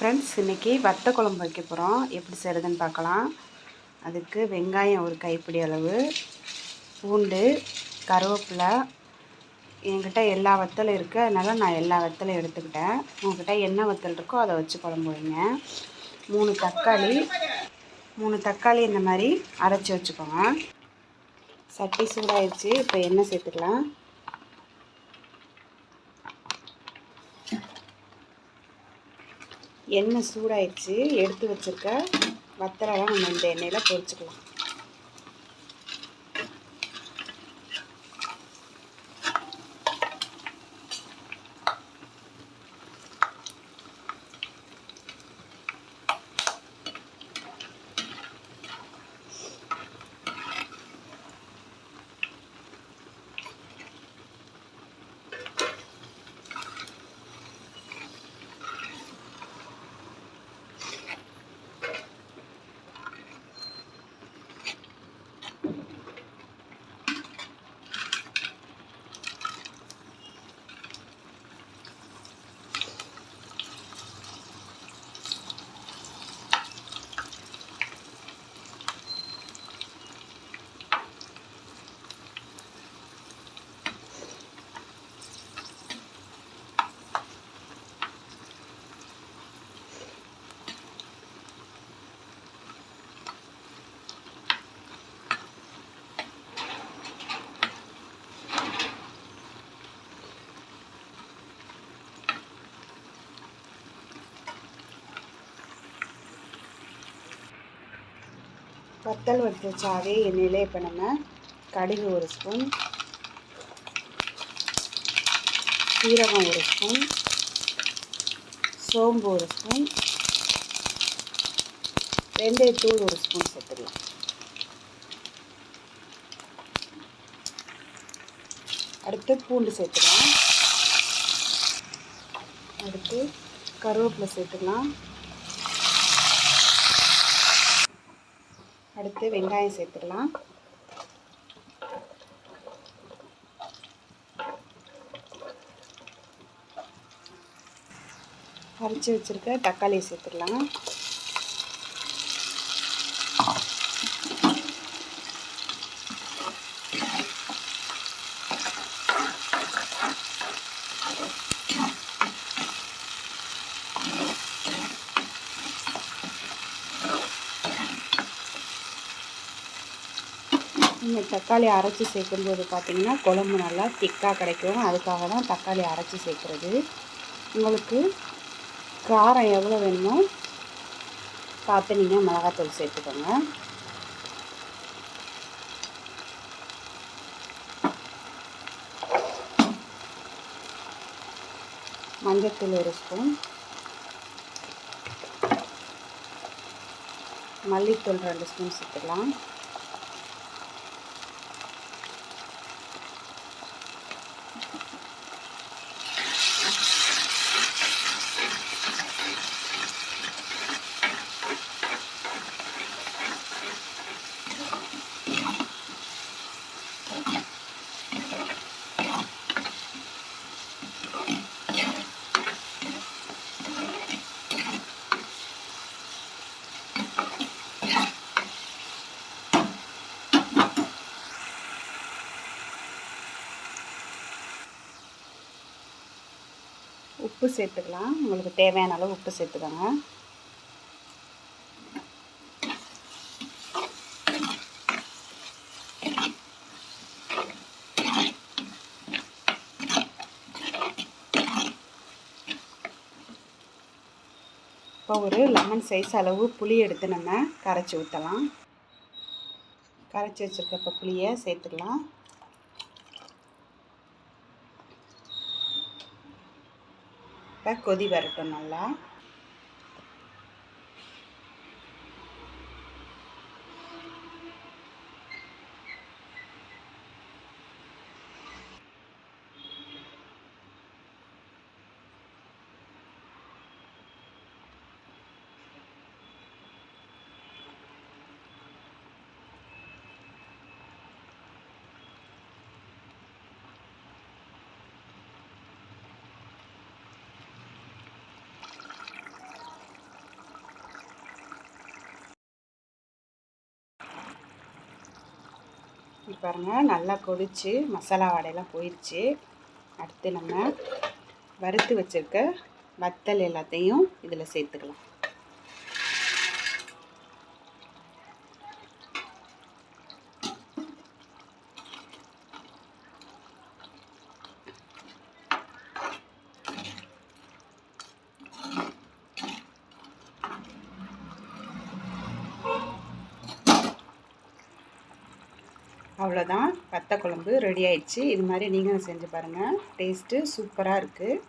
Friends, இன்றைக்கி வத்த குழம்பு வைக்க போகிறோம். எப்படி செய்கிறதுன்னு பார்க்கலாம். அதுக்கு வெங்காயம் ஒரு கைப்பிடி அளவு, பூண்டு, கருவேப்பிலை. என்கிட்ட எல்லா வத்தலும் இருக்குது, அதனால் நான் எல்லா வத்தலும் எடுத்துக்கிட்டேன். உங்கள்கிட்ட என்ன வத்தல் இருக்கோ அதை வச்சு குழம்பு வைங்க. 3 தக்காளி இந்த மாதிரி அரைச்சி வச்சுக்கோங்க. சட்டி சூடாயிடுச்சு. இப்போ எண்ணெய் சேர்த்துக்கலாம். எண்ணெய் சூடாயிடுச்சு. எடுத்து வச்சுருக்க வத்தலெல்லாம் நம்ம இந்த எண்ணெயில் பொரிச்சுக்கலாம். வத்தல் வறுத்து வச்ச அதே எண்ணெயிலே இப்போ நம்ம கடுகு 1 ஸ்பூன், சீரகம் 1 ஸ்பூன், சோம்பு 1 ஸ்பூன், வெந்தயத்தூள் 1 ஸ்பூன் சேர்த்துக்கலாம். அடுத்து பூண்டு சேர்த்துக்கலாம். அடுத்து கருவேப்பிலை சேர்த்துக்கலாம். அடுத்து வெங்காயம் சேர்த்துக்கலாம். அரைச்சி வச்சுருக்க தக்காளியை சேர்த்துக்கலாம். இந்த தக்காளி அரைச்சி சேர்க்கும்போது பார்த்திங்கன்னா குழம்பு நல்லா திக்காக கிடைக்கும். அதுக்காக தான் தக்காளி அரைச்சி சேர்க்குறது. உங்களுக்கு காரம் எவ்வளோ வேணுமோ பார்த்து நீங்கள் மிளகாத்தூள் சேர்த்துக்கோங்க. மஞ்சத்தூள் 1 ஸ்பூன், மல்லித்தூள் 2 ஸ்பூன் சேர்த்துக்கலாம். உப்பு சேர்த்துக்கலாம். உங்களுக்கு தேவையான அளவு உப்பு சேர்த்துக்கோங்க. இப்போ ஒரு லெமன் சைஸ் அளவு புளி எடுத்து நம்ம கரைச்சி ஊற்றலாம். கரைச்சி வச்சுருக்க புளியை சேர்த்துக்கலாம். இப்போ கொதி வரட்டும் நல்லா. பாருங்கள் நல்லா கொதிச்சு மசாலா வாடையெல்லாம் போயிடுச்சு. அடுத்து நம்ம வறுத்து வச்சுருக்க வத்தல் எல்லாத்தையும் இதில் சேர்த்துக்கலாம். அவ்வளோதான், வத்த குழம்பு ரெடி ஆயிடுச்சு. இது மாதிரி நீங்களும் செஞ்சு பாருங்கள். டேஸ்ட்டு சூப்பராக இருக்குது.